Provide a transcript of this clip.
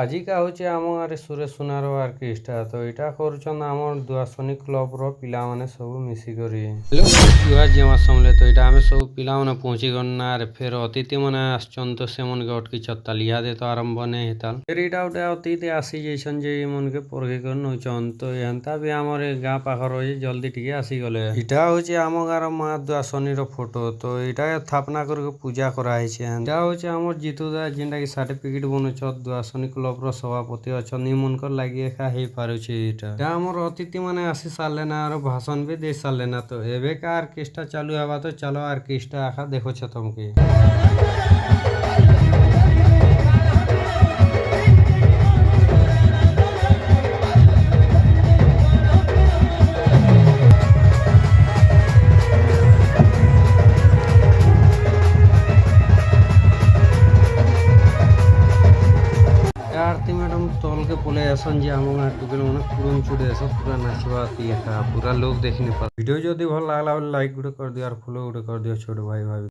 ଆଜିକା ହଉଛି ଆମ ଗାଁରେ ସୁରେଶ ସୁନାର ଅର୍କେଷ୍ଟ୍ରା ତ ଏଇଟା କରୁଛନ୍ ଆମର ଦୁଆସନି କ୍ଲବର ପିଲାମାନେ ସବୁ ମିଶିକରି। ହ୍ୟାଲୋ ଜୁହାର ଜିମା ସମଲେ ତ ଏଇଟା ଆମେ ସବୁ ପିଲାମାନେ ପହଞ୍ଚିଗନ୍ ନା ଆରେ ଫେର ଅତିଥିମାନେ ଆସିଛନ୍ ତ ସେମାନକେ ଅଟକିଛନ୍ ତାଲି ଇହାଦେ ତ ଆରମ୍ଭ ନେଇ ହେଇତାଲ୍ ଫେର ଏଇଟା ଗୋଟେ ଅତିଥି ଆସିଯାଇଛନ୍ ଯେ ଏମାନକେ ପରଘେଇ କରି ନଉଛନ୍ ତ ଏନ୍ତା ବି ଆମର ଏ ଗାଁ ପାଖର ଅଛି ଜଲ୍ଦି ଟିକେ ଆସିଗଲେ। ଏଇଟା ହଉଛି ଆମ ଗାଁର ମା ଦୁଆସନିର ଫଟୋ ତ ଏଇଟା ସ୍ଥାପନା କରିକି ପୂଜା କରାହେଇଛି। ଏଇଟା ହଉଛି ଆମର ଜିତୁ ଦା ଯେନ୍ଟା କି ସାର୍ଟିଫିକେଟ ବନଉଛନ୍ ଦୁଆସନି କ୍ଲବର ସଭାପତି ଅଛନ୍ତି ଏମାନଙ୍କର ଲାଗି ଏକା ହେଇପାରୁଛି ଏଇଟା। ଆମର ଅତିଥି ମାନେ ଆସି ସାରିଲେ ନା ଆର ଭାଷଣ ବି ଦେଇ ସାରିଲେ ନା ତ ଏବେ କା ଅର୍କେଷ୍ଟ୍ରା ଚାଲୁ ହେବା ତ ଚାଲ ଅର୍କେଷ୍ଟ୍ରା ଆକା ଦେଖୁଛ ତମକେ। आरती मैडम तौल के पुले ऐसन जे हम टुकेल मन कुड़ुम चुड़े ऐसा पूरा नाचवा पूरा लोग देखने पर वीडियो जदि भल लागला लाइक गुटे कर दियो और फॉलो गुटे कर दियो छोट भाई भाई।